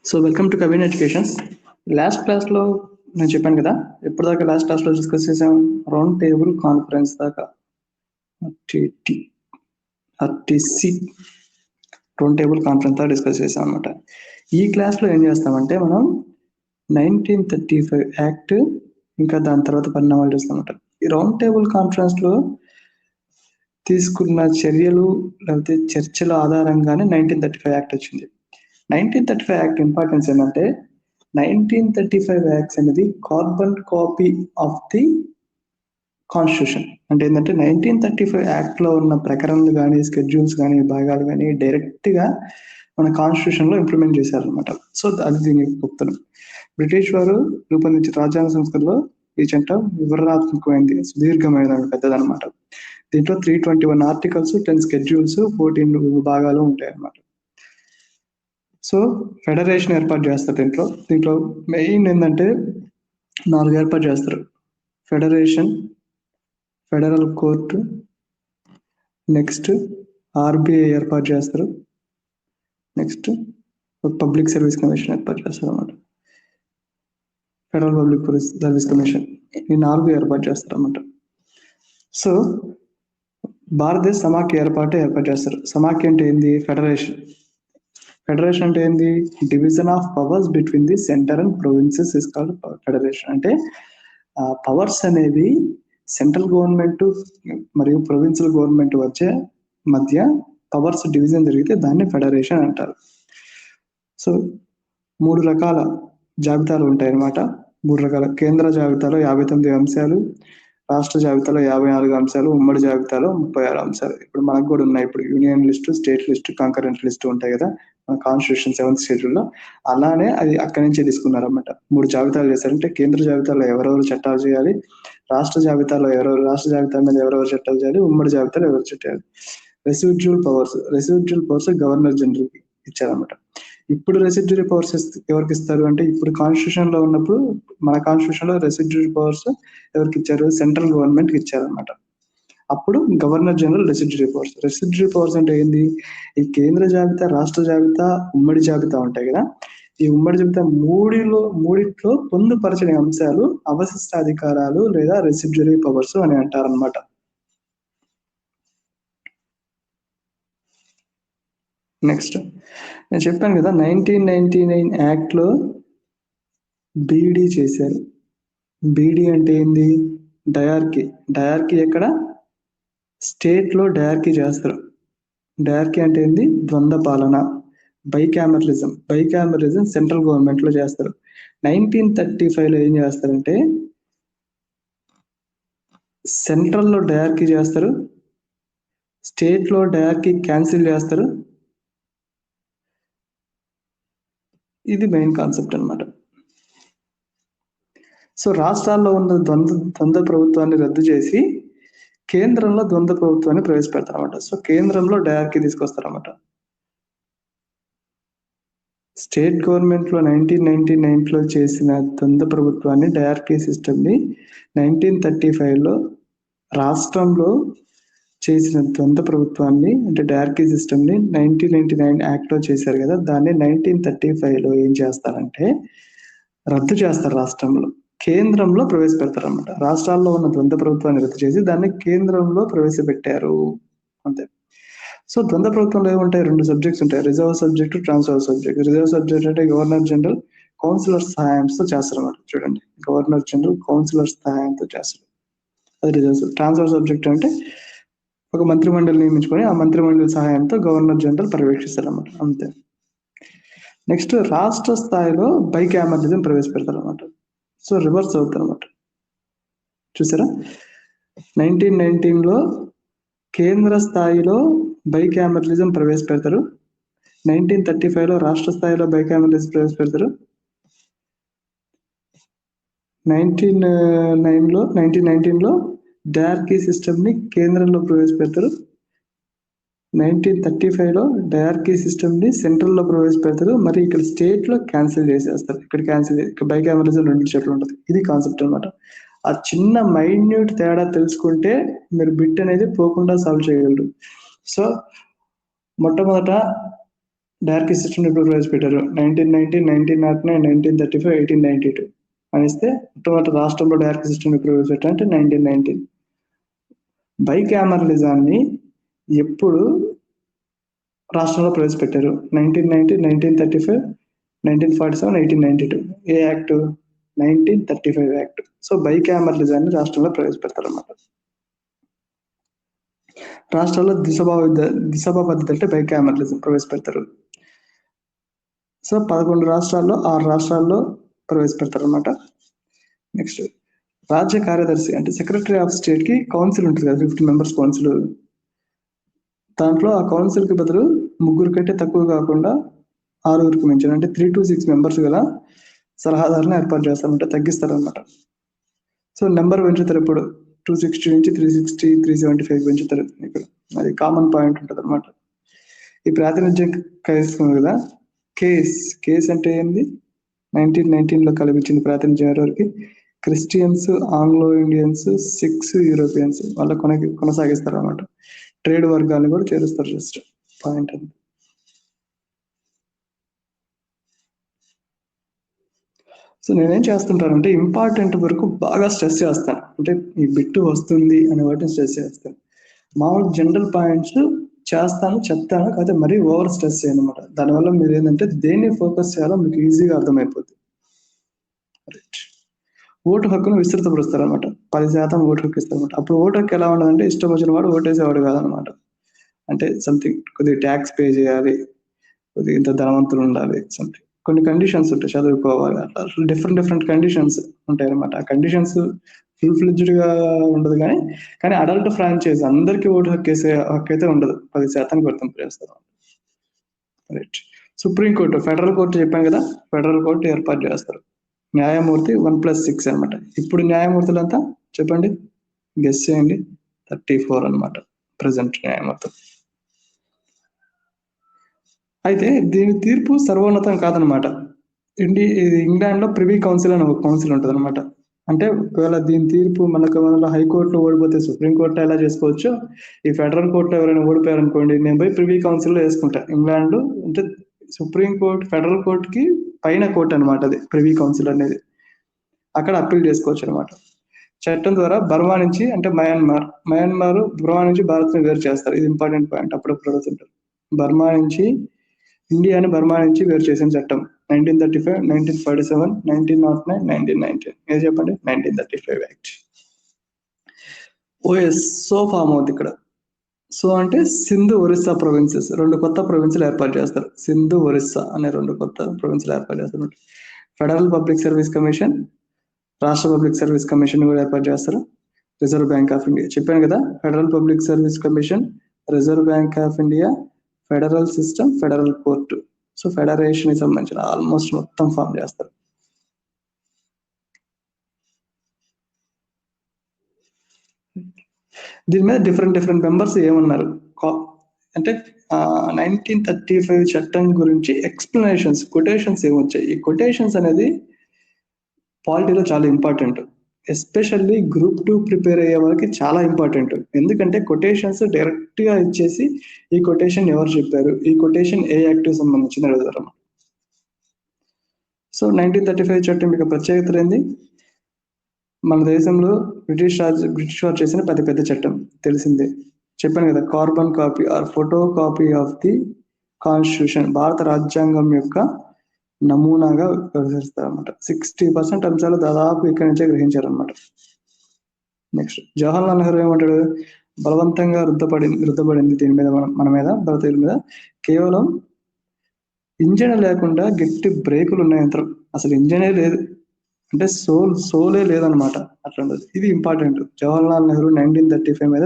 So welcome to Kavin educations. Last క్లాస్లో నేను చెప్పాను కదా, ఎప్పటిదాకా లాస్ట్ క్లాస్లో డిస్కస్ చేసాం రౌండ్ టేబుల్ కాన్ఫరెన్స్ దాకా ఆర్టీసీ రౌండ్ టేబుల్ కాన్ఫరెన్స్ దాకా డిస్కస్ చేసాం అనమాట. ఈ క్లాస్లో ఏం చేస్తామంటే మనం 1935 యాక్ట్ ఇంకా దాని తర్వాత పరిణామాలు చూస్తామన్నమాట. ఈ రౌండ్ టేబుల్ కాన్ఫరెన్స్లో తీసుకున్న చర్యలు లేకపోతే చర్చల ఆధారంగానే 1935 యాక్ట్ వచ్చింది. 1935 యాక్ట్ ఇంపార్టెన్స్ ఏంటంటే 1935 యాక్ట్స్ అనేది carbon copy of the constitution. అంటే ఏంటంటే 1935 యాక్ట్ లో ఉన్న ప్రకరణలు కానీ స్కెడ్యూల్స్ కానీ భాగాలు కానీ డైరెక్ట్ గా మన కాన్స్టిట్యూషన్ లో ఇంప్లిమెంట్ చేశారనమాట. సో అది దీనికి గుర్తును. బ్రిటిష్ వారు రూపొందించిన రాజ్యాంగ సంస్థల్లో ఈ చట్టం వివరణాత్మకమైనది, సుదీర్ఘమైనది, పెద్దదనమాట. దీంట్లో 321 ఆర్టికల్స్, 10 స్కెడ్యూల్స్, 14 విభాగాలు ఉంటాయి అన్నమాట. సో ఫెడరేషన్ ఏర్పాటు చేస్తారు. దీంట్లో మెయిన్ ఏంటంటే 4 ఏర్పాటు చేస్తారు. Federation, federal court, next RBI ఏర్పాటు చేస్తారు, నెక్స్ట్ పబ్లిక్ సర్వీస్ కమిషన్ ఏర్పాటు చేస్తారు అన్నమాట. ఫెడరల్ పబ్లిక్ సర్వీస్ కమిషన్ ఈ 4 ఏర్పాటు చేస్తారు అన్నమాట. సో భారతదేశ సమాఖ్య ఏర్పాటు చేస్తారు. సమాఖ్య అంటే ఏంది? ఫెడరేషన్. ఫెడరేషన్ అంటే ఏంది? Division of powers between the centre and provinces is called federation. అంటే పవర్స్ అనేవి సెంట్రల్ గవర్నమెంట్ మరియు ప్రొవిన్షియల్ గవర్నమెంట్ మధ్య పవర్స్ డివిజన్ జరిగితే దాన్ని ఫెడరేషన్ అంటారు. సో 3 రకాల జాబితాలు ఉంటాయి అన్నమాట. 3 రకాల కేంద్ర జాబితాలో 59 అంశాలు, రాష్ట్ర జాబితాలో 54 అంశాలు, ఉమ్మడి జాబితాలో 36 అంశాలు. ఇప్పుడు మనకు కూడా ఉన్నాయి. ఇప్పుడు union list, state list, concurrent list ఉంటాయి కదా మన కాన్స్టిట్యూషన్ 7th షెడ్యూల్లో. అలానే అది అక్కడి నుంచే తీసుకున్నారు అన్నమాట. 3 జాబితాలు చేశారంటే కేంద్ర జాబితాలో ఎవరెవరు చట్టాలు చేయాలి, రాష్ట్ర జాబితాలో రాష్ట్ర జాబితా మీద ఎవరెవరు చట్టాలు చేయాలి, ఉమ్మడి జాబితాలో ఎవరు చట్టాలి. రెసిడ్యూల్ పవర్స్ గవర్నర్ జనరల్ కి ఇచ్చారన్నమాట. ఇప్పుడు రెసిడ్యూరీ పవర్స్ ఎవరికి ఇస్తారు అంటే, ఇప్పుడు కాన్స్టిట్యూషన్ లో ఉన్నప్పుడు మన కాన్స్టిట్యూషన్ లో రెసిడ్యూరీ పవర్స్ ఎవరికి ఇచ్చారు? సెంట్రల్ గవర్నమెంట్ కి ఇచ్చారన్నమాట. అప్పుడు గవర్నర్ జనరల్ రెసిడ్యూరీ పవర్స్ అంటే ఏంది? ఈ కేంద్ర జాబితా, రాష్ట్ర జాబితా, ఉమ్మడి జాబితా ఉంటాయి కదా, ఈ ఉమ్మడి జాబితా మూడిట్లో పొందుపరచని అంశాలు అవశిష్టాధికారాలు లేదా రెసిడ్యూరీ పవర్స్ అని అంటారన్నమాట. నెక్స్ట్ నేను చెప్పాను కదా 1999 యాక్ట్ లో బీడీ చేశారు. బీడీ అంటే ఏంది? డయార్కీ ఎక్కడ? స్టేట్ లో డయార్కీ చేస్తారు. డయార్కీ అంటే ఏంది? ద్వంద్వ పాలన. బైకామరలిజం సెంట్రల్ గవర్నమెంట్ లో చేస్తారు. 1935 లో ఏం చేస్తారంటే సెంట్రల్ లో డయార్కీ చేస్తారు, స్టేట్ లో డయార్కీ క్యాన్సిల్ చేస్తారు. ఇది మెయిన్ కాన్సెప్ట్ అన్నమాట. సో రాష్ట్రాల్లో ఉన్న ద్వంద్వ ప్రభుత్వాన్ని రద్దు చేసి కేంద్రంలో ద్వంద్వ ప్రభుత్వాన్ని ప్రవేశపెడతారన్నమాట. సో కేంద్రంలో డయార్కీ తీసుకొస్తారన్నమాట. స్టేట్ గవర్నమెంట్ లో 1999 లో చేసిన ద్వంద్వ ప్రభుత్వాన్ని, డయార్కీ సిస్టమ్ ని 1935 లో రాష్ట్రంలో చేసిన ద్వంద్వ ప్రభుత్వాన్ని అంటే డయార్కీ సిస్టమ్ ని 1999 యాక్ట్ లో చేశారు కదా, దాన్ని 1935 లో ఏం చేస్తారంటే రద్దు చేస్తారు. రాష్ట్రంలో కేంద్రంలో ప్రవేశపెడతారు అన్నమాట. రాష్ట్రాల్లో ఉన్న ద్వంద్వ ప్రభుత్వాన్ని రద్దు చేసి దాన్ని కేంద్రంలో ప్రవేశపెట్టారు అంతే. సో ద్వంద్వ ప్రభుత్వంలో ఏముంటాయి? 2 సబ్జెక్ట్స్ ఉంటాయి, reserve subject, transfer subject. Reserve subject అంటే గవర్నర్ జనరల్ కౌన్సిలర్ సహాయంతో చేస్తారు అన్నమాట. చూడండి, గవర్నర్ జనరల్ కౌన్సిలర్ సహాయంతో చేస్తారు, అది రిజర్వ్. ట్రాన్స్ఫర్ సబ్జెక్ట్ అంటే ఒక మంత్రిమండలి నియమించుకొని ఆ మంత్రిమండలి సహాయంతో గవర్నర్ జనరల్ పర్యవేక్షిస్తారు అన్నమాట, అంతే. నెక్స్ట్ రాష్ట్ర స్థాయిలో బైకామరలిజం ప్రవేశపెడతారు అన్నమాట. సో రివర్స్ అవుతారు అన్నమాట. చూసారా, 1919 లో కేంద్ర స్థాయిలో బైకామరలిజం ప్రవేశపెడతారు, 1935 లో రాష్ట్ర స్థాయిలో బైకామరలిజం ప్రవేశపెడతారు, 1919 లో డయార్కీ సిస్టమ్ ని కేంద్రంలో ప్రవేశపెడతారు, 1935 లో డయార్కీ సిస్టమ్ ని సెంట్రల్ లో ప్రవేశపెడతారు. మరి ఇక్కడ స్టేట్ లో క్యాన్సిల్ చేసేస్తారు. ఇక్కడ బైకామరలిజం 2 చోట్ల ఉంటుంది. ఇది కాన్సెప్ట్ అనమాట. ఆ చిన్న మైన్యూట్ తేడా తెలుసుకుంటే మీరు బిట్ అనేది పోకుండా సాల్వ్ చేయగలరు. సో మొట్టమొదట డైరెక్ట్ సిస్టమ్ ఎప్పుడు ప్రవేశపెట్టారు? 1990, 1909, 1935, 1892 అనిస్తే మొట్టమొదటి రాష్ట్రంలో డైరెక్ట్ సిస్టమ్ ఎప్పుడు ప్రవేశపెట్టారు అంటే 1919. బైకామరలిజాన్ని ఎప్పుడు రాష్ట్రంలో ప్రవేశపెట్టారు? 1990, 1935, 1947, 1892. ఏ యాక్ట్? 1935 యాక్ట్. సో బైకామరలిజాన్ని రాష్ట్రంలో ప్రవేశపెడతారు అన్నమాట. రాష్ట్రాల్లో దిశభా పద్ధతి అంటే బైకామరలిజం ప్రవేశపెడతారు. సో 11 రాష్ట్రాల్లో 6 రాష్ట్రాల్లో ప్రవేశపెడతారు అనమాట. నెక్స్ట్ రాజ్య కార్యదర్శి అంటే సెక్రటరీ ఆఫ్ స్టేట్ కి కౌన్సిల్ ఉంటుంది కదా, 50 మెంబర్స్ కౌన్సిల్. దాంట్లో ఆ కౌన్సిల్ కి బదులు 3 కంటే తక్కువ కాకుండా 6కి మించిన అంటే 3 to 6 మెంబర్స్ గల సలహాదారులను ఏర్పాటు చేస్తారంటే తగ్గిస్తారు అనమాట. సో నెంబర్ పెంచుతారు ఇప్పుడు 260 నుంచి 360, 375 పెంచుతారు. ఇక్కడ అది కామన్ పాయింట్ ఉంటుంది అనమాట. ఈ ప్రాతినిధ్యం కలిస్తుంది కదా. కేస్ అంటే ఏంది? 1919లో కల్పించింది ప్రాతినిధ్యం ఎవరికి? Christians, Anglo Indians, six, Europeans వాళ్ళ కొనసాగిస్తారు అన్నమాట. ట్రేడ్ వర్గాన్ని కూడా చేరుస్తారు. జస్ట్ పాయింట్ అది. సో నేనేం చేస్తుంటానంటే ఇంపార్టెంట్ వరకు బాగా స్ట్రెస్ చేస్తాను. అంటే ఈ బిట్ వస్తుంది అనే వాటిని స్ట్రెస్ చేస్తాను. మామూలు జనరల్ పాయింట్స్ చేస్తాను, చెప్తాను, కాకపోతే మరీ ఓవర్ స్ట్రెస్ చేయను అనమాట. దానివల్ల మీరు ఏంటంటే దేన్ని ఫోకస్ చేయాలో మీకు ఈజీగా అర్థమైపోతుంది. ఓటు హక్కును విస్తృతపరుస్తారు అనమాట. 10% ఓటు హక్కు ఇస్తారు అనమాట. అప్పుడు ఓటు హక్కు ఎలా ఉండదంటే ఇష్టం వచ్చిన వాడు ఓటేసేవాడు కాదనమాట. అంటే సంథింగ్ కొద్దిగా ట్యాక్స్ పే చేయాలి, కొద్దిగా ఇంత ధనవంతులు ఉండాలి, సంథింగ్ కొన్ని కండిషన్స్ ఉంటాయి, చదువుకోవాలి, అట్లా డిఫరెంట్ కండిషన్స్ ఉంటాయి అనమాట. ఆ కండిషన్స్ ఫుల్ ఫ్లెడ్జ్డ్ గా ఉండదు కానీ అడల్ట్ ఫ్రాంచైజ్ అందరికీ ఓటు హక్కు అయితే ఉండదు. 10% వర్తింపు చేస్తారు. రైట్. సుప్రీంకోర్టు, ఫెడరల్ కోర్టు చెప్పాను కదా, ఫెడరల్ కోర్టు ఏర్పాటు చేస్తారు. న్యాయమూర్తి 1+6 అనమాట. ఇప్పుడు న్యాయమూర్తులు అంతా చెప్పండి, గెస్ చేయండి. 34 అనమాట ప్రజెంట్ న్యాయమూర్తులు. అయితే దీని తీర్పు సర్వోన్నతం కాదనమాట. ఇంగ్లాండ్ లో ప్రివీ కౌన్సిల్ అని ఒక కౌన్సిల్ ఉంటుంది అనమాట. అంటే ఒకవేళ దీని తీర్పు మనకు హైకోర్టులో ఓడిపోతే సుప్రీంకోర్టు ఎలా చేసుకోవచ్చు, ఈ ఫెడరల్ కోర్టులో ఎవరైనా ఓడిపోయారు అనుకోండి, నేను పోయి ప్రివీ కౌన్సిల్లో వేసుకుంటా. ఇంగ్లాండ్ అంటే సుప్రీంకోర్టు ఫెడరల్ కోర్టుకి పైన కోర్టు అనమాట అది ప్రివీ కౌన్సిల్ అనేది. అక్కడ అప్పీల్ చేసుకోవచ్చు అనమాట. చట్టం ద్వారా బర్మా నుంచి అంటే మయన్మార్ బర్మా నుంచి భారత్ ని వేరు చేస్తారు. ఇది ఇంపార్టెంట్ పాయింట్, అప్పుడప్పుడు అడుగుతుంటారు. బర్మా నుంచి ఇండియాని బర్మా నుంచి వేరు చేసిన చట్టం 1935, 1947, 1909, 1919. ఏది చెప్పండి? 1935 యాక్ట్. ఓఎస్ సో ఫామ్ అవుతుంది ఇక్కడ. సో అంటే సింధు, ఒరిస్సా ప్రొవిన్సెస్ 2 కొత్త ప్రొవిన్సులు ఏర్పాటు చేస్తారు. సింధు, ఒరిస్సా అనే 2 కొత్త ప్రొవిన్సులు ఏర్పాటు చేస్తారు. ఫెడరల్ పబ్లిక్ సర్వీస్ కమిషన్, రాష్ట్ర పబ్లిక్ సర్వీస్ కమిషన్ కూడా ఏర్పాటు చేస్తారు. రిజర్వ్ బ్యాంక్ ఆఫ్ ఇండియా చెప్పాను కదా, federal public service commission, reserve bank of India, federal system, federal court. So federation కి సంబంధించిన ఆల్మోస్ట్ మొత్తం ఫామ్ చేస్తారు. దీని మీద డిఫరెంట్ మెంబర్స్ ఏమన్నారు అంటే 1935 చట్టం గురించి ఎక్స్ప్లెనేషన్స్, కొటేషన్స్ ఏమొచ్చాయి. ఈ కొటేషన్స్ అనేది పాలిటీలో చాలా ఇంపార్టెంట్. ఎస్పెషల్లీ గ్రూప్ 2 ప్రిపేర్ అయ్యే వాళ్ళకి చాలా ఇంపార్టెంట్. ఎందుకంటే కొటేషన్స్ డైరెక్ట్ గా ఇచ్చేసి ఈ కొటేషన్ ఎవరు చెప్పారు, ఈ కొటేషన్ ఏ యాక్ట్ సంబంధించిన అడుగుతారు. సో 1935 చట్టం యొక్క ప్రత్యేకత ఏంది? మన దేశంలో బ్రిటిష్ వారు చేసిన పెద్ద చట్టం తెలిసిందే. చెప్పాను కదా, carbon copy are photo copy of the constitution, భారత రాజ్యాంగం యొక్క నమూనాగా వ్యవహరిస్తారు అనమాట. 60% అంశాలు దాదాపు ఇక్కడి నుంచే గ్రహించారనమాట. నెక్స్ట్ జవహర్లాల్ నెహ్రూ ఏమంటాడు? బలవంతంగా రుద్దబడింది దీని మీద మన మీద భారతీయుల మీద కేవలం ఇంజన్ లేకుండా గట్టి బ్రేకులు ఉన్న యంత్రం, అసలు ఇంజనే లేదు అంటే సోలే లేదనమాట. అట్లాంటిది ఇది ఇంపార్టెంట్. జవహర్లాల్ నెహ్రూ 1935 మీద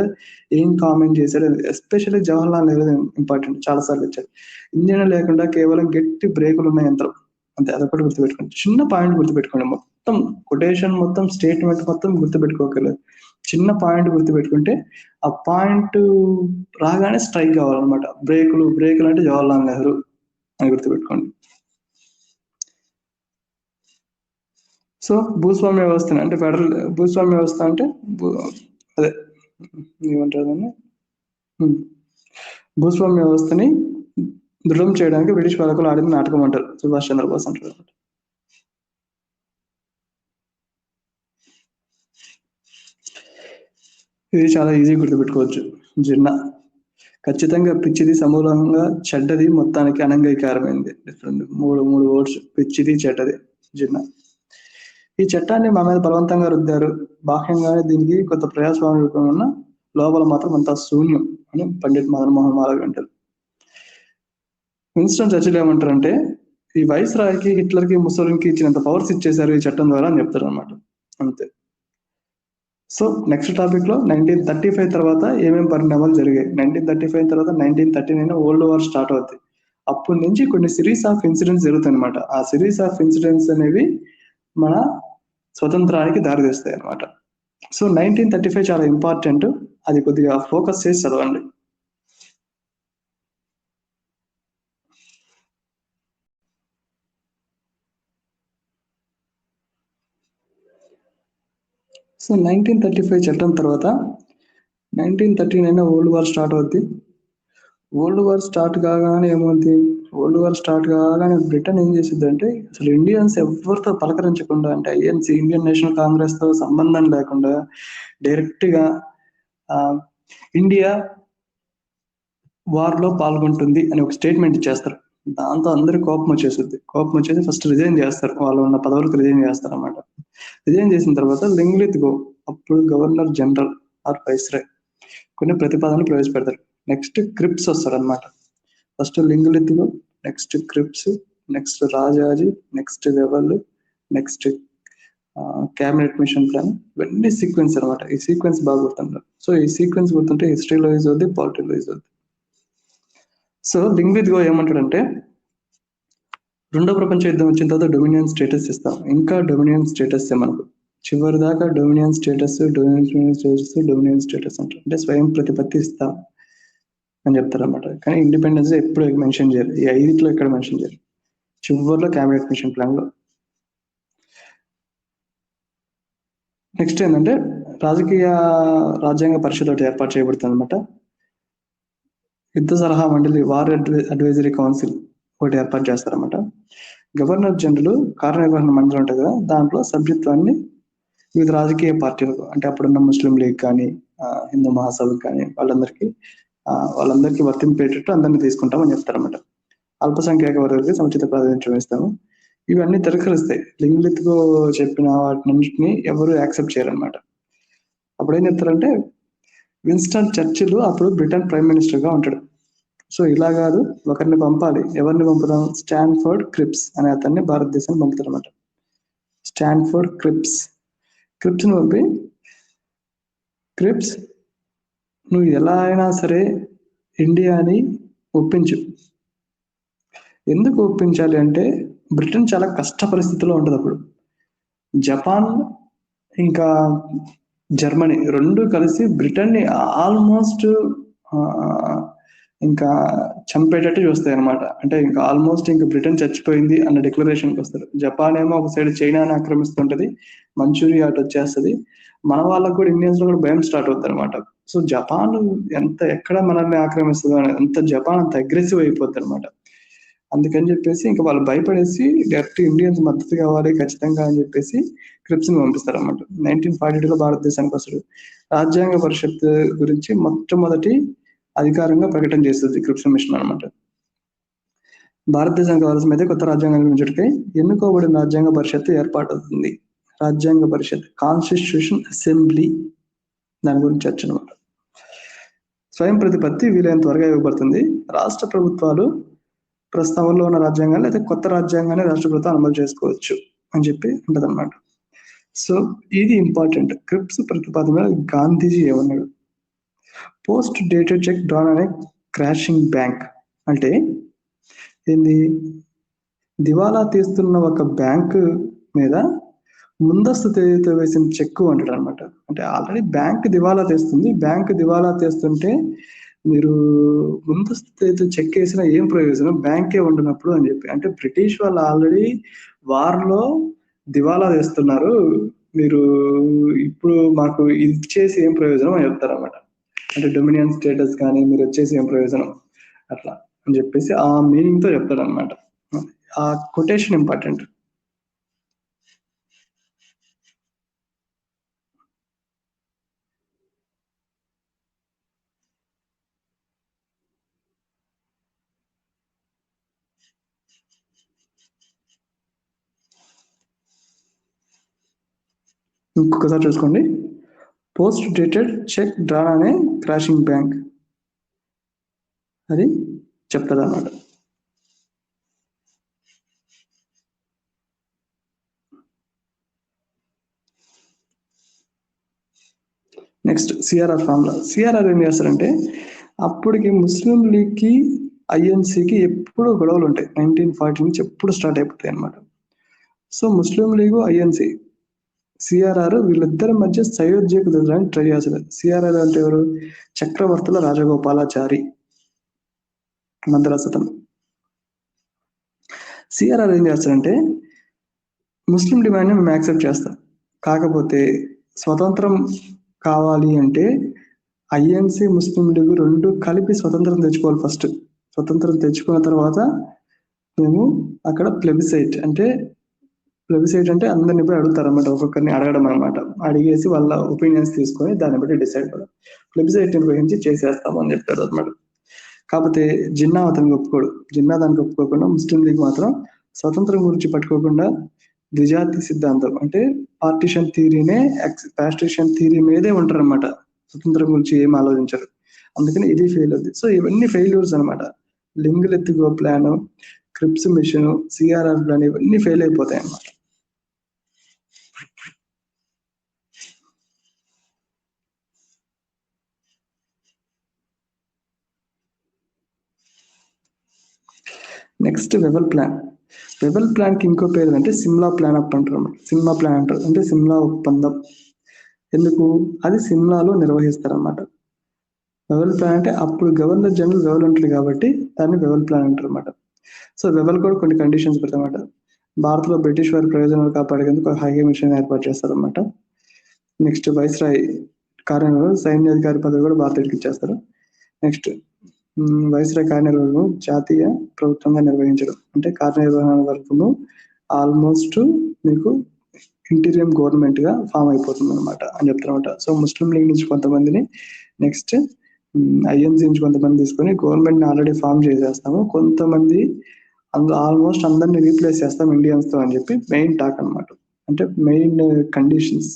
ఏం కామెంట్ చేశాడు, ఎస్పెషల్లీ జవహర్లాల్ నెహ్రూ ఇంపార్టెంట్, చాలా సార్లు ఇచ్చాడు. ఇంజన్ లేకుండా కేవలం గట్టి బ్రేకులు ఉన్న యంత్రం, అంతే. అదొకటి గుర్తుపెట్టుకోండి. చిన్న పాయింట్ గుర్తుపెట్టుకోండి. మొత్తం కొటేషన్ మొత్తం స్టేట్మెంట్ మొత్తం గుర్తుపెట్టుకోగలరు. చిన్న పాయింట్ గుర్తుపెట్టుకుంటే ఆ పాయింట్ రాగానే స్ట్రైక్ కావాలన్నమాట. బ్రేకులు అంటే జవహర్లాల్ నెహ్రూ అని గుర్తుపెట్టుకోండి. సో భూస్వామ్య వ్యవస్థని అంటే ఫెడరల్ భూస్వామ్య వ్యవస్థ అంటే అదే ఏమంటారు దాన్ని, భూస్వామ్య వ్యవస్థని దృఢం చేయడానికి బ్రిటిష్ పాలకులు ఆడిన నాటకం అంటారు. సుభాష్ చంద్రబోస్ అంటారు. ఇది చాలా ఈజీ గుర్తుపెట్టుకోవచ్చు. జిన్నా ఖచ్చితంగా పిచ్చిది సమూలంగా చెడ్డది మొత్తానికి అనంగీకారమైంది. డిఫరెంట్ మూడు వర్డ్స్, పిచ్చిది చెడ్డది. జిన్నా ఈ చట్టాన్ని మా మీద బలవంతంగా రుద్దారు. బాహ్యంగానే దీనికి కొంత ప్రజాస్వామ్య రూపం ఉన్న, లోపల మాత్రం అంతా శూన్యం అని పండిట్ మదన్ మోహన్ మాలవ్య అంటారు. విన్స్టన్ చర్చిల్ ఏమంటారంటే, ఈ వైస్ రాయ్కి, హిట్లర్కి, ముసోలిన్కి ఇచ్చినంత పవర్స్ ఇచ్చేశారు ఈ చట్టం ద్వారా అని చెప్తారు అనమాట. అంతే. సో నెక్స్ట్ టాపిక్ లో 1935 తర్వాత ఏమేమి పరిణామాలు జరిగాయి. 1935 తర్వాత 1939 వరల్డ్ వార్ స్టార్ట్ అవుతుంది. అప్పటి నుంచి కొన్ని సిరీస్ ఆఫ్ ఇన్సిడెంట్స్ జరుగుతాయి అనమాట. ఆ సిరీస్ ఆఫ్ ఇన్సిడెంట్స్ అనేవి మన స్వతంత్రానికి దారితీస్తాయి అనమాట. సో 1935 చాలా ఇంపార్టెంట్. అది కొద్దిగా ఫోకస్ చేసి చదవండి. సో 1935 చట్టం తర్వాత 1939 వరల్డ్ వార్ స్టార్ట్ అవుద్ది. వరల్డ్ వార్ స్టార్ట్ కాగానే ఏమవుద్ది, వరల్డ్ వార్ స్టార్ట్ కాగానే బ్రిటన్ ఏం చేసిద్దంటే, అసలు ఇండియన్స్ ఎవరితో పలకరించకుండా, అంటే ఐఎన్సి, ఇండియన్ నేషనల్ కాంగ్రెస్ తో సంబంధం లేకుండా డైరెక్ట్ గా ఇండియా వార్ లో పాల్గొంటుంది అని ఒక స్టేట్మెంట్ ఇచ్చేస్తారు. దాంతో అందరికి కోపం వచ్చేస్తుంది. కోపం వచ్చేసి ఫస్ట్ రిజైన్ చేస్తారు. వాళ్ళు ఉన్న పదవులకు రిజైన్ చేస్తారు అన్నమాట. రిజైన్ చేసిన తర్వాత లింగ్లిత్గో, అప్పుడు గవర్నర్ జనరల్ ఆర్ వైస్రాయ్, కొన్ని ప్రతిపాదనలు ప్రవేశపెడతారు. నెక్స్ట్ క్రిప్స్ వస్తాడు అనమాట. First Linlithgow, next Cripps, next Rajaji, next Wavell, next cabinet mission plan. ఇవన్నీ సీక్వెన్స్ అనమాట. ఈ సీక్వెన్స్ బాగా గుర్తుంటారు. సో ఈ సీక్వెన్స్ గుర్తుంటే హిస్టరీలో యూజ్ అవుద్ది, పాలిటీలో యూజ్ అవుద్ది. సో లింగ్లిత్గో ఏమంటాడంటే, రెండో ప్రపంచ యుద్ధం వచ్చిన తర్వాత డొమినియన్ స్టేటస్ ఇస్తాం. ఇంకా డొమినియన్ స్టేటస్ మనకు చివరి దాకా డొమినియన్ స్టేటస్ అంటారు. అంటే స్వయం ప్రతిపత్తి ఇస్తాం అని చెప్తారు అనమాట. కానీ ఇండిపెండెన్స్ ఎప్పుడు మెన్షన్ చేయరు. ఈ 5 ఎక్కడ మెన్షన్ చేయరు. చివరిలో క్యాబినెట్ మిషన్ ప్లాన్ లో. నెక్స్ట్ ఏంటంటే, రాజ్యాంగ పరిషత్ ఒకటి ఏర్పాటు చేయబడుతుంది అనమాట. యుద్ధ సలహా మండలి, వార్ అడ్వైజరీ కౌన్సిల్ ఒకటి ఏర్పాటు చేస్తారన్నమాట. గవర్నర్ జనరల్ కార్యనిర్వహణ మండలి ఉంటుంది కదా, దాంట్లో సభ్యత్వాన్ని వివిధ రాజకీయ పార్టీలకు, అంటే అప్పుడున్న ముస్లిం లీగ్ కానీ, హిందూ మహాసభకు కానీ, వాళ్ళందరికీ వర్తింపేటట్టు అందరినీ తీసుకుంటామని చెప్తారన్నమాట. అల్పసంఖ్యాక వర్గాలకి సముచిత ప్రాధాన్యత ఇస్తాము. ఇవన్నీ తిరస్కరిస్తాయి. లింగ్లిత్గో చెప్పిన వాటినన్నింటినీ ఎవరు యాక్సెప్ట్ చేయరన్నమాట. అప్పుడు ఏం చెప్తారంటే, విన్స్టన్ చర్చిల్ అప్పుడు బ్రిటన్ ప్రైమ్ మినిస్టర్ గా ఉంటాడు. సో ఇలా కాదు, ఒకరిని పంపాలి. ఎవరిని పంపుదాం? స్టాన్ఫోర్డ్ క్రిప్స్ అనే అతన్ని భారతదేశాన్ని పంపుతారు అనమాట. స్టాన్ఫోర్డ్ క్రిప్స్ ని పంపి, క్రిప్స్ నువ్వు ఎలా అయినా సరే ఇండియాని ఒప్పించు. ఎందుకు ఒప్పించాలి అంటే, బ్రిటన్ చాలా కష్ట పరిస్థితిలో ఉంటుంది అప్పుడు. జపాన్ ఇంకా జర్మనీ రెండు కలిసి బ్రిటన్ ని ఆల్మోస్ట్ ఇంకా చంపేటట్టు చూస్తాయి అనమాట. అంటే ఇంకా ఆల్మోస్ట్ ఇంకా బ్రిటన్ చచ్చిపోయింది అన్న డిక్లరేషన్కి వస్తారు. జపాన్ ఏమో ఒక సైడ్ చైనాని ఆక్రమిస్తుంటది, మంచూరియా అటు వచ్చేస్తుంది. మన వాళ్ళకు కూడా, ఇండియన్స్ లో కూడా భయం స్టార్ట్ అవుతుంది అనమాట. సో జపాన్ ఎక్కడ మనల్ని ఆక్రమిస్తుందో అనేది, అంత జపాన్ అంత అగ్రెసివ్ అయిపోతుంది అనమాట. అందుకని చెప్పేసి ఇంకా వాళ్ళు భయపడేసి డైరెక్ట్ ఇండియన్స్ మద్దతు కావాలి ఖచ్చితంగా అని చెప్పేసి క్రిప్స్ ని పంపిస్తారు అనమాట. 1942లో భారతదేశానికి వస్తాడు. రాజ్యాంగ పరిషత్ గురించి మొట్టమొదటి అధికారంగా ప్రకటన చేస్తుంది క్రిప్స్ మిషన్ అనమాట. భారతదేశానికి కావాల్సిన అయితే కొత్త రాజ్యాంగం నిర్మించటకై ఎన్నుకోబడిన రాజ్యాంగ పరిషత్ ఏర్పాటవుతుంది. రాజ్యాంగ పరిషత్, కాన్స్టిట్యూషన్ అసెంబ్లీ, దాని గురించి చర్చ అనమాట. స్వయం ప్రతిపత్తి వీలైనంత త్వరగా ఇవ్వబడుతుంది. రాష్ట్ర ప్రభుత్వాలు ప్రస్తావనలో ఉన్న రాజ్యాంగాన్ని లేదా కొత్త రాజ్యాంగాన్ని రాష్ట్ర ప్రభుత్వం అమలు చేసుకోవచ్చు అని చెప్పి ఉంటది అనమాట. సో ఇది ఇంపార్టెంట్. క్రిప్స్ ప్రతిపాదన గాంధీజీ ఏమన్నాడు? పోస్ట్ డేటెడ్ చెక్ డ్రాన్ అనే క్రాషింగ్ బ్యాంక్ అంటే ఏంది? దివాలా తీస్తున్న ఒక బ్యాంకు మీద ముందస్తు తేదీతో వేసిన చెక్కు అంటాడు అనమాట. అంటే ఆల్రెడీ బ్యాంక్ దివాలా తీస్తుంది. బ్యాంక్ దివాలా తీస్తుంటే మీరు ముందస్తు తేదీతో చెక్ వేసినా ఏం ప్రయోజనం, బ్యాంకే ఉండనప్పుడు అని చెప్పి. అంటే బ్రిటిష్ వాళ్ళు ఆల్రెడీ వార్లో దివాలా తీస్తున్నారు, మీరు ఇప్పుడు మాకు ఇచ్చేసి ఏం ప్రయోజనం అని చెప్తారు అనమాట. అంటే డొమినియన్ స్టేటస్ కానీ మీరు వచ్చేసి ఏం ప్రయోజనం, అట్లా. అని చెప్పేసి ఆ మీనింగ్ తో చెప్తాడు అనమాట. ఆ కొటేషన్ ఇంపార్టెంట్. ఇంకొకసారి చూసుకోండి. పోస్ట్ డేటెడ్ చెక్ డ్రాన్ అనే క్రాషింగ్ బ్యాంక్ అది చెప్తాడు అన్నమాట. Next CRR formula. సిఆర్ఆర్ ఏం చేస్తారంటే అప్పటికి ముస్లిం లీగ్కి ఐఎన్సీకి ఎప్పుడు గొడవలు ఉంటాయి. 1940 నుంచి ఎప్పుడు స్టార్ట్ అయిపోతాయి అనమాట. సో ముస్లిం లీగు ఐఎన్సీ సిఆర్ఆర్ వీళ్ళిద్దరి మధ్య సయోధ్యకు దిగడానికి ట్రై చేస్తారు. సిఆర్ఆర్ అంటే ఎవరు? చక్రవర్తుల రాజగోపాలాచారి మద్రాసతను. సిఆర్ఆర్ ఏం చేస్తారంటే ముస్లిం డిమాండ్ని మేము యాక్సెప్ట్ చేస్తాం, కాకపోతే స్వతంత్రం కావాలి అంటే ఐఎన్సీ ముస్లిం లీగ్ రెండు కలిపి స్వతంత్రం తెచ్చుకోవాలి. ఫస్ట్ స్వతంత్రం తెచ్చుకున్న తర్వాత మేము అక్కడ ప్లెబిసైట్ అంటే అందరిని పోయి అడుగుతారు అనమాట. ఒక్కొక్కరిని అడగడం అనమాట. అడిగేసి వాళ్ళ ఒపీనియన్స్ తీసుకొని దాన్ని బట్టి డిసైడ్ అవ్వడం. ప్లెబిసైట్ నిర్వహించి చేసేస్తాము అని చెప్తారు అనమాట. కాకపోతే జిన్నా అతనికి ఒప్పుకోడు. జిన్నా దానికి ఒప్పుకోకుండా ముస్లిం లీగ్ మాత్రం స్వతంత్రం గురించి పట్టుకోకుండా ద్విజాతి సిద్ధాంతం అంటే పార్టిషన్ థియరీ మీదే ఉంటారు అనమాట. స్వతంత్రం గురించి ఏం ఆలోచించరు. అందుకని ఇది ఫెయిల్ అవుతుంది. సో ఇవన్నీ ఫెయిల్యూర్స్ అనమాట. Linlithgow plan, Cripps mission, CRR plan ఇవన్నీ ఫెయిల్ అయిపోతాయి అన్నమాట. Next Wavell plan. Wavell plan కి ఇంకో పేరు అంటే సిమ్లా ప్లాన్ అప్ అంటారు. సిమ్లా ప్లాన్ అంటారు అంటే సిమ్లా ఒప్పందం. ఎందుకు? అది సిమ్లాలో నిర్వహిస్తారన్నమాట. వెవల్ ప్లాన్ అంటే అప్పుడు గవర్నర్ జనరల్ వెవల్ ఉంటుంది కాబట్టి దాన్ని వెవల్ ప్లాన్ అంటారు అనమాట. సో వెవల్ కూడా కొన్ని కండిషన్స్ పెడతారన్నమాట. భారత్లో బ్రిటిష్ వారి ప్రయోజనాలు కాపాడేందుకు హై కమిషన్ ఏర్పాటు చేస్తారన్నమాట. నెక్స్ట్ వైస్రాయ్ కార్యనిర్వహణ సైన్యాధికారి పదవి కూడా భారతీయుడికి ఇచ్చేస్తారు. నెక్స్ట్ వైస్రాయ్ కార్యనిర్వహణను జాతీయ ప్రభుత్వంగా నిర్వహించడం అంటే కార్యనిర్వహణ వర్గము ఆల్మోస్ట్ మీకు ఇంటీరియం గవర్నమెంట్ గా ఫామ్ అయిపోతుంది అనమాట అని చెప్తారన్నమాట. సో ముస్లిం లీగ్ నుంచి కొంతమందిని, నెక్స్ట్ ఐఎన్సీ నుంచి కొంతమంది తీసుకొని గవర్నమెంట్ ని ఆల్రెడీ ఫామ్ చేసేస్తాము, కొంతమంది ఆల్మోస్ట్ అందరినీ రీప్లేస్ చేస్తాం ఇండియన్స్ తో అని చెప్పి మెయిన్ టాక్ అనమాట. అంటే మెయిన్ కండిషన్స్,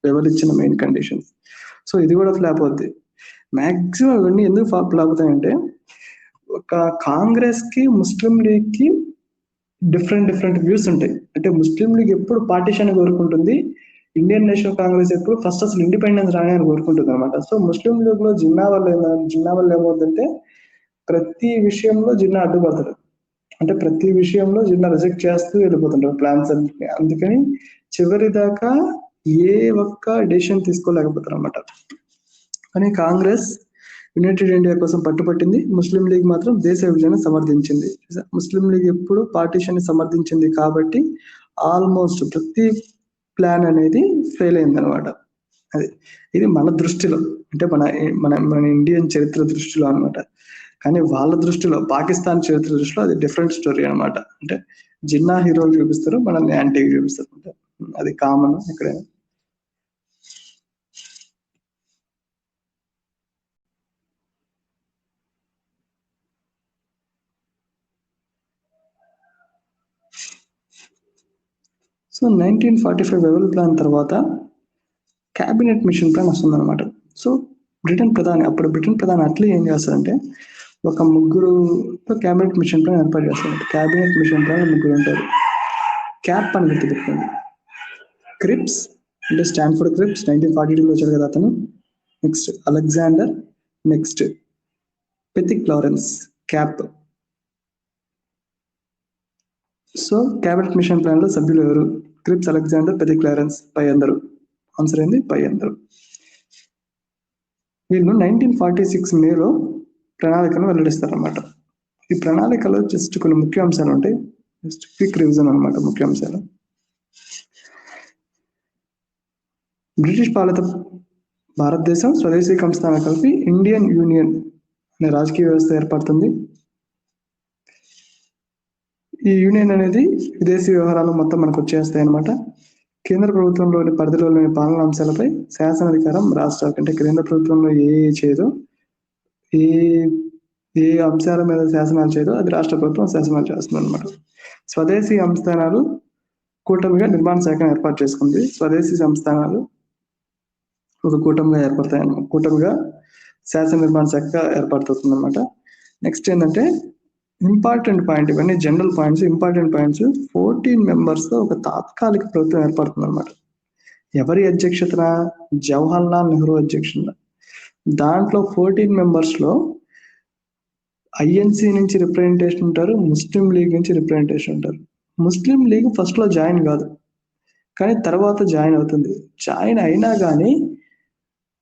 ఎవరు ఇచ్చిన మెయిన్ కండిషన్స్. సో ఇది కూడా ఫ్లాప్ అవుద్ది. మాక్సిమం ఇవన్నీ ఎందుకు ఫ్లాప్ అవుతాయంటే ఒక కాంగ్రెస్ కి ముస్లిం లీగ్ కి డిఫరెంట్ వ్యూస్ ఉంటాయి. అంటే ముస్లిం లీగ్ ఎప్పుడు పార్టీషన్ కోరుకుంటుంది, ఇండియన్ నేషనల్ కాంగ్రెస్ ఎప్పుడు ఫస్ట్ అసలు ఇండిపెండెన్స్ రాని అని కోరుకుంటుంది అనమాట. సో ముస్లిం లీగ్ లో జిన్నా వల్ల ఏమవుతుందంటే ప్రతి విషయంలో జిన్నా అడ్డుపడతాడు. అంటే ప్రతి విషయంలో జిన్నా రిజెక్ట్ చేస్తూ వెళ్ళిపోతుంటారు ప్లాన్స్ అన్నింటినీ. అందుకని చివరి దాకా ఏ ఒక్క డెసిషన్ తీసుకోలేకపోతారు అనమాట. కానీ కాంగ్రెస్ యునైటెడ్ ఇండియా కోసం పట్టుపట్టింది, ముస్లిం లీగ్ మాత్రం దేశ విభజన సమర్థించింది. ముస్లిం లీగ్ ఎప్పుడు పార్టీషన్ సమర్థించింది కాబట్టి ఆల్మోస్ట్ ప్రతి ప్లాన్ అనేది ఫెయిల్ అయింది అనమాట. అది ఇది మన దృష్టిలో, అంటే మన మన మన ఇండియన్ చరిత్ర దృష్టిలో అనమాట. కానీ వాళ్ళ దృష్టిలో, పాకిస్తాన్ చరిత్ర దృష్టిలో అది డిఫరెంట్ స్టోరీ అనమాట. అంటే జిన్నా హీరోలు చూపిస్తారు, మనల్ని యాంటీ చూపిస్తారు. అది కామన్ ఎక్కడైనా. సో 1945 వెవల్ ప్లాన్ తర్వాత క్యాబినెట్ మిషన్ ప్లాన్ వస్తుందన్నమాట. సో అప్పుడు బ్రిటన్ ప్రధాని అట్లీ ఏం చేస్తారంటే ఒక ముగ్గురు క్యాబినెట్ మిషన్ ప్లాన్ ఏర్పాటు చేస్తారు. క్యాబినెట్ మిషన్ ప్లాన్ ముగ్గురు ఉంటారు. క్యాప్ అని గుర్తుపెట్టుకోండి. క్రిప్స్ అంటే స్టాన్ఫోర్డ్ క్రిప్స్ 1942లో వచ్చాడు కదా అతను. Next Alexander, next Pethick Lawrence, క్యాప్. సో క్యాబినెట్ మిషన్ ప్లాన్ లో సభ్యులు ఎవరు? క్రిప్స్, అలెగ్జాండర్, పెతిక్ లారెన్స్. పై అందరు. ఆన్సర్ ఏంది? పై అందరు. వీళ్ళు 1946 మేలో ప్రణాళికను వెల్లడిస్తారన్నమాట. ఈ ప్రణాళికలో జస్ట్ కొన్ని ముఖ్య అంశాలు ఉంటాయి. జస్ట్ క్విక్ రివిజన్ అనమాట ముఖ్య అంశాలు. బ్రిటిష్ పాలిత భారతదేశం స్వదేశీ సంస్థానం కలిపి ఇండియన్ యూనియన్ అనే రాజకీయ వ్యవస్థ ఏర్పడుతుంది. ఈ యూనియన్ అనేది విదేశీ వ్యవహారాలు మొత్తం మనకు వచ్చేస్తాయి అనమాట. కేంద్ర ప్రభుత్వంలోని పరిధిలోని పాలనా అంశాలపై శాసనాధికారం రాష్ట్రాలకు, అంటే కేంద్ర ప్రభుత్వంలో చేయదో, ఏ ఏ అంశాల మీద శాసనాలు చేయదో అది రాష్ట్ర ప్రభుత్వం శాసనాలు చేస్తుంది అనమాట. స్వదేశీ సంస్థానాలు కూటమిగా నిర్మాణ శాఖను ఏర్పాటు చేసుకుంది. స్వదేశీ సంస్థానాలు ఒక కూటమిగా ఏర్పడతాయి అన్నమాట. కూటమిగా శాసన నిర్మాణ శాఖ ఏర్పడుతుంది అనమాట. నెక్స్ట్ ఏంటంటే ఇంపార్టెంట్ పాయింట్, ఇవన్నీ general points. Important points, 14 members తో ఒక తాత్కాలిక ప్రభుత్వం ఏర్పడుతుంది అనమాట. ఎవరి అధ్యక్షతన? జవహర్ లాల్ నెహ్రూ అధ్యక్షతన. దాంట్లో 14 మెంబర్స్ లో ఐఎన్సి నుంచి రిప్రజెంటేషన్ ఉంటారు, ముస్లిం లీగ్ నుంచి రిప్రజెంటేషన్ ఉంటారు. ముస్లిం లీగ్ ఫస్ట్ లో జాయిన్ కాదు, కానీ తర్వాత జాయిన్ అవుతుంది. జాయిన్ అయినా కానీ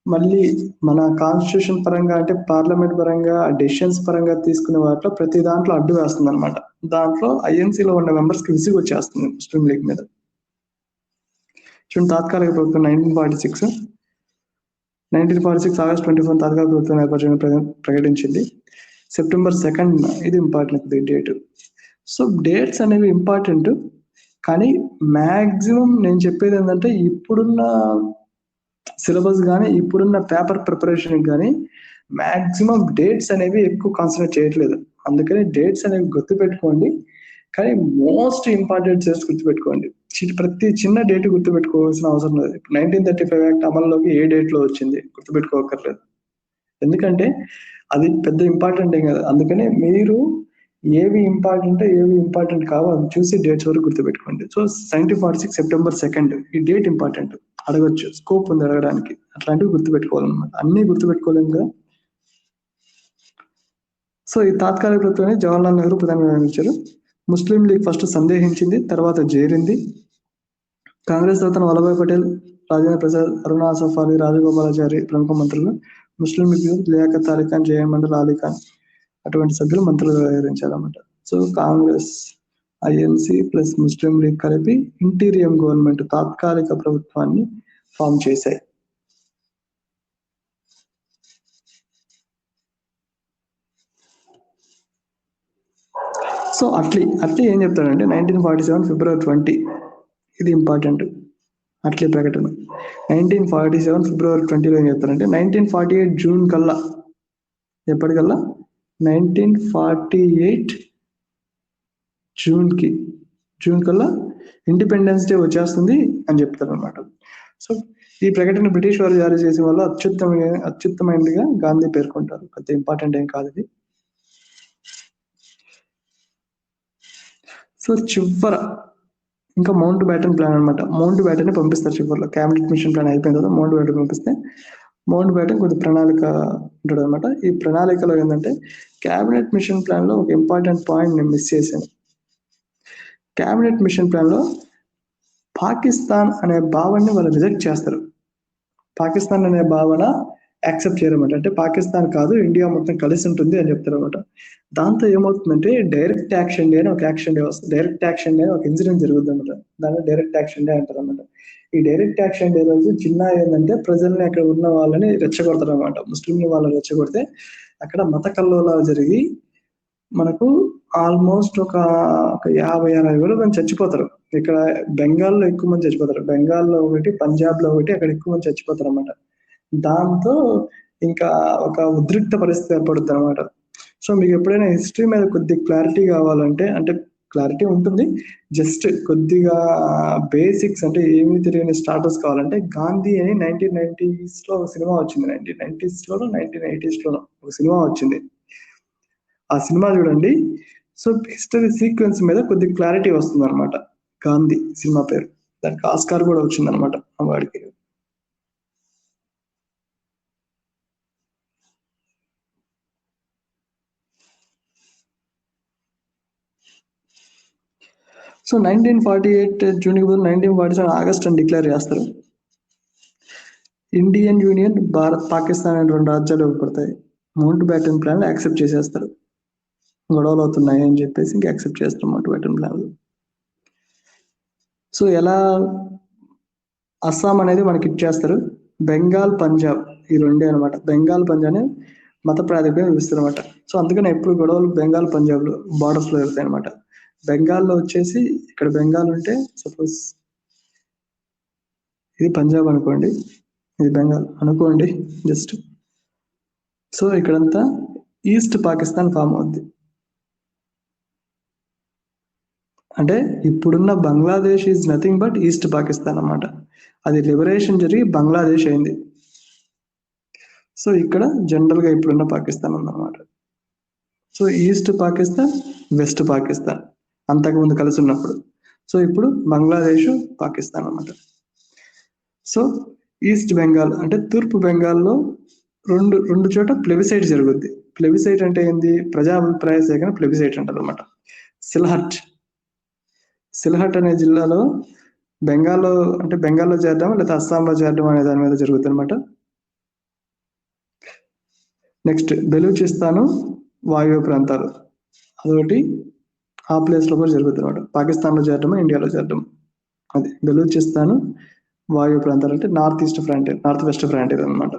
మళ్ళీ మన కాన్స్టిట్యూషన్ పరంగా, అంటే పార్లమెంట్ పరంగా, డెసిషన్స్ పరంగా తీసుకునే వాటిలో ప్రతి దాంట్లో అడ్డు వేస్తుంది అనమాట. దాంట్లో ఐఎన్సీలో ఉన్న మెంబర్స్ కి విసిగి వచ్చేస్తుంది ముస్లిం లీగ్ మీద. చూడండి, తాత్కాలిక ప్రభుత్వం 1946 ఆగస్ట్ 24 తాత్కాలిక ప్రభుత్వం ఏర్పరచడం ప్రకటించింది. సెప్టెంబర్ 2 ఇది ఇంపార్టెంట్ డేట్. సో డేట్స్ అనేవి ఇంపార్టెంట్, కానీ మ్యాక్సిమం నేను చెప్పేది ఏంటంటే ఇప్పుడున్న సిలబస్ కానీ ఇప్పుడున్న పేపర్ ప్రిపరేషన్ కానీ మ్యాక్సిమం డేట్స్ అనేవి ఎక్కువ కాన్సన్ట్రేట్ చేయట్లేదు. అందుకని డేట్స్ అనేవి గుర్తుపెట్టుకోండి, కానీ మోస్ట్ ఇంపార్టెంట్ డేట్స్ గుర్తుపెట్టుకోండి. ప్రతి చిన్న డేట్ గుర్తుపెట్టుకోవాల్సిన అవసరం లేదు. 1935 యాక్ట్ అమల్లోకి ఏ డేట్ లో వచ్చింది గుర్తుపెట్టుకోకర్లేదు, ఎందుకంటే అది పెద్ద ఇంపార్టెంట్ ఏం కదా. అందుకని మీరు ఏవి ఇంపార్టెంట్ కావో అవి చూసి డేట్స్ వరకు గుర్తుపెట్టుకోండి. సో 1946 సెప్టెంబర్ 2 ఈ డేట్ ఇంపార్టెంట్, అడగొచ్చు, స్కోప్ ఉంది అడగడానికి. అట్లాంటివి గుర్తుపెట్టుకోవాలన్నమాట, అన్ని గుర్తుపెట్టుకోలేము కదా. సో ఈ తాత్కాలిక ప్రభుత్వాన్ని జవహర్లాల్ నెహ్రూ ప్రధానంగా నిర్వహించారు. ముస్లిం లీగ్ ఫస్ట్ సందేహించింది, తర్వాత చేరింది. కాంగ్రెస్ తరఫున వల్లభాయ్ పటేల్, రాజేంద్ర ప్రసాద్, అరుణా అసఫ్ అలీ, రాజగోపాలాచారి ప్రముఖ మంత్రులు. ముస్లిం లీగ్ లియాఖత్ అలీ ఖాన్, జయమండల్ అలీ ఖాన్ అటువంటి సభ్యులు మంత్రులుగా వ్యవహరించారన్నమాట. So Congress, INC plus Muslim League కలిపి ఇంటీరియం గవర్నమెంట్, తాత్కాలిక ప్రభుత్వాన్ని ఫామ్ చేశాయి. సో అట్లీ ఏం చెప్తాడంటే 1947 ఫిబ్రవరి 20 ఇది ఇంపార్టెంట్. అట్లీ ప్రకటన 1947 ఫిబ్రవరి 20లో ఏం చెప్తారంటే 1948 జూన్ కల్లా, ఎప్పటికల్లా 1948 జూన్ కల్లా ఇండిపెండెన్స్ డే వచ్చేస్తుంది అని చెప్తారు అనమాట. సో ఈ ప్రకటన బ్రిటిష్ వారు జారీ చేసే వల్ల అత్యుత్తమైనదిగా గాంధీ పేర్కొంటారు. పెద్ద ఇంపార్టెంట్ ఏం కాదు ఇది. సో చివర ఇంకా మౌంట్ బ్యాటన్ ప్లాన్ అనమాట. మౌంట్ బ్యాటన్ పంపిస్తారు చివరిలో. క్యాబినెట్ మిషన్ ప్లాన్ అయిపోయిన తర్వాత మౌంట్ బ్యాటన్ పంపిస్తే మౌంట్ బ్యాటన్ కొద్ది ప్రణాళిక ఉంటాడు అనమాట. ఈ ప్రణాళికలో ఏంటంటే క్యాబినెట్ మిషన్ ప్లాన్ లో ఒక ఇంపార్టెంట్ పాయింట్ నేను మిస్ చేశాను. క్యాబినెట్ మిషన్ ప్లాన్ లో పాకిస్తాన్ అనే భావనని వాళ్ళు రిజెక్ట్ చేస్తారు. పాకిస్తాన్ అనే భావన యాక్సెప్ట్ చేయరన్నమాట. అంటే పాకిస్తాన్ కాదు, ఇండియా మొత్తం కలిసి ఉంటుంది అని చెప్తారు అనమాట. దాంతో ఏమవుతుందంటే డైరెక్ట్ యాక్షన్ డే అని ఒక యాక్షన్ డే వస్తుంది. డైరెక్ట్ యాక్షన్ డే ఒక ఇన్సిడెంట్ జరుగుతుంది అనమాట. దాన్ని డైరెక్ట్ యాక్షన్ డే అంటారు అనమాట. ఈ డైరెక్ట్ యాక్షన్ డే రోజు జిన్నా ఏంటంటే ప్రజల్ని అక్కడ ఉన్న వాళ్ళని రెచ్చగొడతారు అనమాట. ముస్లింలు వాళ్ళని రెచ్చగొడితే అక్కడ మత కల్లోలాలు జరిగి మనకు ఆల్మోస్ట్ ఒక 50-60 వేల మంది చచ్చిపోతారు. ఇక్కడ బెంగాల్లో ఎక్కువ మంది చచ్చిపోతారు. బెంగాల్లో ఒకటి, పంజాబ్ లో ఒకటి, అక్కడ ఎక్కువ మంది చచ్చిపోతారు అనమాట. దాంతో ఇంకా ఒక ఉద్రిక్త పరిస్థితి ఏర్పడుతుంది అనమాట. సో మీకు ఎప్పుడైనా హిస్టరీ మీద కొద్ది క్లారిటీ కావాలంటే, అంటే క్లారిటీ ఉంటుంది, జస్ట్ కొద్దిగా బేసిక్స్ అంటే ఏమీ తెలియని స్టార్టర్స్ కావాలంటే గాంధీ అని 1990s లో ఒక సినిమా వచ్చింది. 1990s లోనో 1980s లోనో ఒక సినిమా వచ్చింది. ఆ సినిమా చూడండి. సో హిస్టరీ సీక్వెన్స్ మీద కొద్ది క్లారిటీ వస్తుంది అనమాట. గాంధీ సినిమా పేరు, దానికి ఆస్కార్ కూడా వచ్చింది అనమాట వాడికి. సో 1948 జూన్ కి బదులు 1947 ఆగస్ట్ అని డిక్లేర్ చేస్తారు. ఇండియన్ యూనియన్, పాకిస్తాన్ అనే 2 రాజ్యాలు ఏర్పడతాయి. మౌంట్ బ్యాటన్ ప్లాన్ యాక్సెప్ట్ చేసేస్తారు. గొడవలు అవుతున్నాయి అని చెప్పేసి ఇంకా యాక్సెప్ట్ చేస్తారు మౌంట్ బ్యాటన్ ప్లాన్. సో ఎలా అస్సాం అనేది మనకి ఇచ్చేస్తారు. బెంగాల్, పంజాబ్ ఈ 2 అనమాట. బెంగాల్, పంజాబ్ మత ప్రాతిపదికన విధిస్తారు అనమాట. సో అందుకని ఎప్పుడు గొడవలు బెంగాల్, పంజాబ్ లో బార్డర్స్ లో జరుగుతాయి అనమాట. బెంగాల్లో వచ్చేసి ఇక్కడ బెంగాల్ ఉంటే సపోజ్ ఇది పంజాబ్ అనుకోండి, ఇది బెంగాల్ అనుకోండి జస్ట్. సో ఇక్కడంతా ఈస్ట్ పాకిస్తాన్ ఫామ్ అవుద్ది. అంటే ఇప్పుడున్న Bangladesh is nothing but east Pakistan అన్నమాట. అది లిబరేషన్ జరిగి బంగ్లాదేశ్ అయింది. సో ఇక్కడ జనరల్గా ఇప్పుడున్న పాకిస్తాన్ ఉందన్నమాట. So east Pakistan, west Pakistan అంతకుముందు కలిసి ఉన్నప్పుడు. సో ఇప్పుడు బంగ్లాదేశ్, పాకిస్తాన్ అన్నమాట. సో ఈస్ట్ బెంగాల్ అంటే తూర్పు బెంగాల్లో రెండు చోట ప్లెబిసైట్ జరుగుద్ది. ప్లెబిసైట్ అంటే ఏంది? ప్రజాభిప్రాయ సేకరణ ప్లెబిసైట్ అంటారు అనమాట. సిల్హట్ అనే జిల్లాలో బెంగాల్లో చేద్దామా లేదా అస్సాంలో చేద్దాం అనే దాని మీద జరుగుతుంది అనమాట. నెక్స్ట్ బెలూచిస్తాను వాయువ్య ప్రాంతాలు, అదొకటి ఆ ప్లేస్ లో కూడా జరుగుతుంది అనమాట. పాకిస్తాన్ లో చేద్దామా ఇండియాలో చేద్దాం, అది బెలూచిస్తాను వాయువ్య ప్రాంతాలు అంటే నార్త్ వెస్ట్ ఫ్రాంటియర్ అనమాట.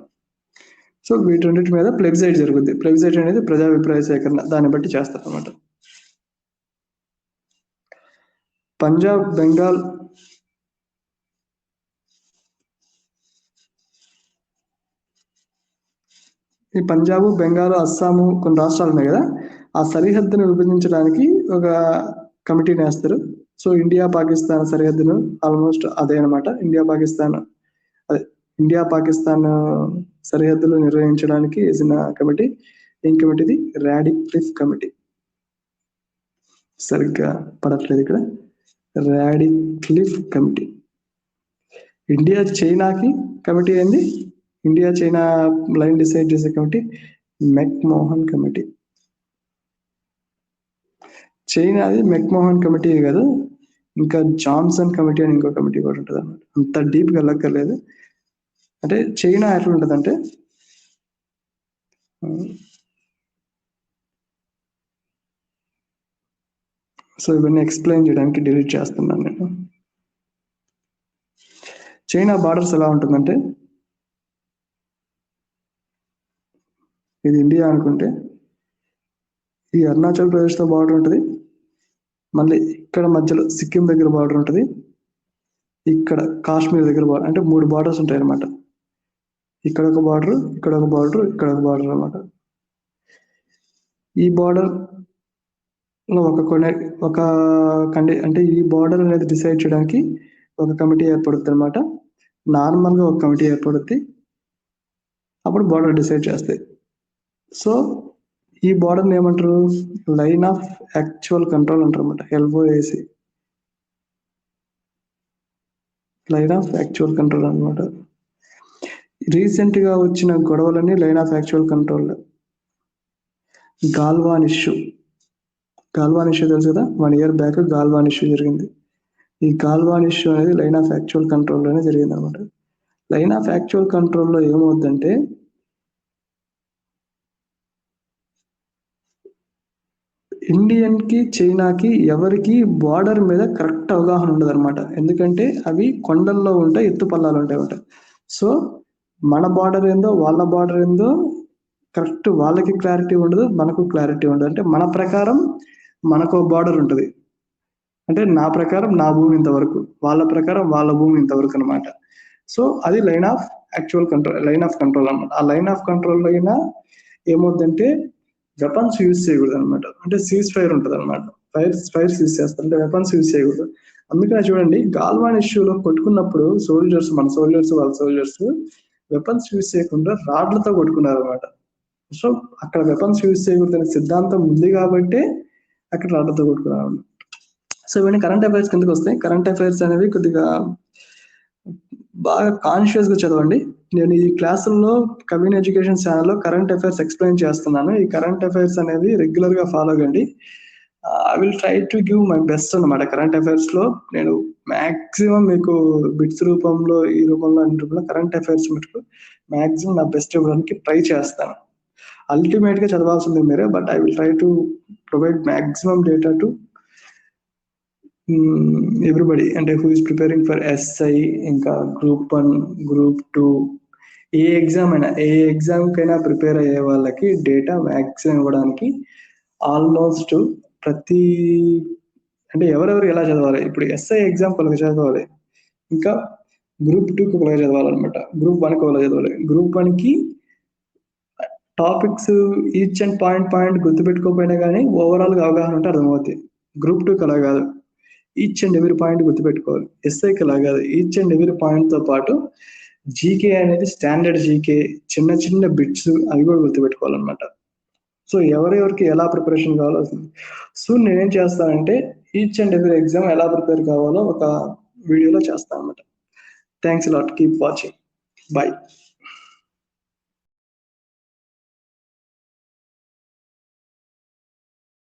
సో వీటి మీద ప్లెబిసైట్ జరుగుద్ది. ప్లెబిసైట్ అనేది ప్రజాభిప్రాయ సేకరణ, దాన్ని బట్టి చేస్తారు అనమాట. పంజాబ్, బెంగాల్, ఈ పంజాబ్, బెంగాల్, అస్సాము కొన్ని రాష్ట్రాలు ఉన్నాయి కదా, ఆ సరిహద్దును విభజించడానికి ఒక కమిటీని వేస్తారు. సో ఇండియా పాకిస్తాన్ సరిహద్దును ఆల్మోస్ట్ అదే అనమాట. ఇండియా పాకిస్తాన్ సరిహద్దులు నిర్వహించడానికి వేసిన కమిటీ. ఏం కమిటీది? Radcliffe committee. సరిగ్గా పడట్లేదు ఇక్కడ. Radcliffe committee. ఇండియా చైనాకి కమిటీ ఏంది? ఇండియా చైనా లైన్ డిసైడ్ చేసే కమిటీ మెక్మోహన్ కమిటీ. చైనాది మెక్మోహన్ కమిటీ కదా, ఇంకా జాన్సన్ కమిటీ అని ఇంకో కమిటీ కూడా ఉంటుంది అన్నమాట. అంత డీప్గా వెళ్ళక్కర్లేదు. అంటే చైనా ఎట్లా ఉంటుందంటే, సో ఇవన్నీ ఎక్స్ప్లెయిన్ చేయడానికి డిలీట్ చేస్తున్నాను నేను. చైనా బార్డర్స్ ఎలా ఉంటుందంటే, ఇది ఇండియా అనుకుంటే ఈ అరుణాచల్ ప్రదేశ్తో బార్డర్ ఉంటుంది, మళ్ళీ ఇక్కడ మధ్యలో సిక్కిం దగ్గర బార్డర్ ఉంటుంది, ఇక్కడ కాశ్మీర్ దగ్గర బార్డర్, అంటే 3 బార్డర్స్ ఉంటాయి అన్నమాట. ఇక్కడ ఒక బార్డర్, ఇక్కడ ఒక బార్డర్, ఇక్కడ ఒక బార్డర్ అన్నమాట. ఈ బార్డర్ లో అంటే ఈ బార్డర్ అనేది డిసైడ్ చేయడానికి ఒక కమిటీ ఏర్పడుతుంది అనమాట. నార్మల్గా ఒక కమిటీ ఏర్పడుద్ది, అప్పుడు బార్డర్ డిసైడ్ చేస్తాయి. సో ఈ బార్డర్ని ఏమంటారు? లైన్ ఆఫ్ యాక్చువల్ కంట్రోల్ అంటారు అనమాట, LOAC. Line of actual control అనమాట. రీసెంట్ గా వచ్చిన గొడవలన్నీ line of actual control. Galwan issue తెలుసు కదా, 1 year బ్యాక్ గాల్వాన్ ఇష్యూ జరిగింది. ఈ గాల్వాన్ ఇష్యూ అనేది లైన్ ఆఫ్ యాక్చువల్ కంట్రోల్లోనే జరిగింది అనమాట. లైన్ ఆఫ్ యాక్చువల్ కంట్రోల్లో ఏమవుద్దంటే, ఇండియన్ కి చైనాకి ఎవరికి బార్డర్ మీద కరెక్ట్ అవగాహన ఉండదు అనమాట. ఎందుకంటే అవి కొండల్లో ఉంటాయి, ఎత్తు పల్లాలు ఉంటాయి. సో మన బార్డర్ ఏందో వాళ్ళ బార్డర్ ఏందో కరెక్ట్ వాళ్ళకి క్లారిటీ ఉండదు, మనకు క్లారిటీ ఉండదు. అంటే మన ప్రకారం మనకు బార్డర్ ఉంటుంది, అంటే నా ప్రకారం నా భూమి ఇంతవరకు, వాళ్ళ ప్రకారం వాళ్ళ భూమి ఇంతవరకు అనమాట. సో అది line of actual control, line of control అనమాట. ఆ లైన్ ఆఫ్ కంట్రోల్ అయినా ఏమవుతుందంటే వెపన్స్ యూజ్ చేయకూడదు అనమాట. అంటే సీజ్ ఫైర్ ఉంటుంది అనమాట. ఫైర్ సీజ్ చేస్తారు, అంటే వెపన్స్ యూజ్ చేయకూడదు. అందుకని చూడండి, గాల్వాన్ ఇష్యూలో కొట్టుకున్నప్పుడు మన సోల్జర్స్ వాళ్ళ సోల్జర్స్ వెపన్స్ యూజ్ చేయకుండా రాడ్లతో కొట్టుకున్నారు అనమాట. సో అక్కడ వెపన్స్ యూజ్ చేయకూడదు అనే సిద్ధాంతం ఉంది కాబట్టి అక్కడ రాడ్లతో కొట్టుకున్నారు. సో ఇవన్నీ కరెంట్ అఫైర్స్ కిందకి వస్తాయి. కరెంట్ అఫైర్స్ అనేవి కొద్దిగా బాగా కాన్షియస్ గా చదవండి. నేను ఈ క్లాసుల్లో కవిన్ ఎడ్యుకేషన్ ఛానల్లో కరెంట్ అఫైర్స్ ఎక్స్ప్లెయిన్ చేస్తున్నాను. ఈ కరెంట్ అఫైర్స్ అనేవి రెగ్యులర్ గా ఫాలో కండి. I will try to give my best అనమాట. కరెంట్ అఫైర్స్ లో నేను మాక్సిమం మీకు బిట్స్ రూపంలో, ఈ రూపంలో, అన్ని రూపంలో కరెంట్ అఫైర్స్ మటుకు మాక్సిమం నా బెస్ట్ ఇవ్వడానికి ట్రై చేస్తాను. అల్టిమేట్ గా చదవాల్సింది మీరే, but I will try to provide maximum data to everybody, అంటే who is preparing for SI, ఇంకా Group 1, Group 2, ఏ ఎగ్జామ్ కైనా ప్రిపేర్ అయ్యే వాళ్ళకి డేటా మ్యాక్సిమం ఇవ్వడానికి ఆల్మోస్ట్ ప్రతి అంటే ఎవరెవరు ఎలా చదవాలి, ఇప్పుడు ఎస్ఐ ఎగ్జామ్ ఒకలాగా చదవాలి, ఇంకా గ్రూప్ 2కి ఒకలాగా చదవాలన్నమాట, గ్రూప్ 1కి ఒకలాగా చదవాలి. గ్రూప్ 1కి టాపిక్స్ ఈచ్ అండ్ పాయింట్ గుర్తుపెట్టుకోకపోయినా కానీ ఓవరాల్గా అవగాహన ఉంటే అర్థమవుతుంది. గ్రూప్ 2కి అలా కాదు, ఈచ్ అండ్ ఎవరీ పాయింట్ గుర్తుపెట్టుకోవాలి. ఎస్ఐకి అలా కాదు, ఈచ్ అండ్ ఎవరీ పాయింట్తో పాటు జీకే అనేది స్టాండర్డ్ జీకే, చిన్న చిన్న బిట్స్ అవి కూడా గుర్తుపెట్టుకోవాలన్నమాట. సో ఎవరెవరికి ఎలా ప్రిపరేషన్ కావాలో. సో నేనేం చేస్తానంటే ఈచ్ అండ్ ఎవరీ ఎగ్జామ్ ఎలా ప్రిపేర్ కావాలో ఒక వీడియోలో చేస్తాను అనమాట. Thanks lot, keep watching, bye.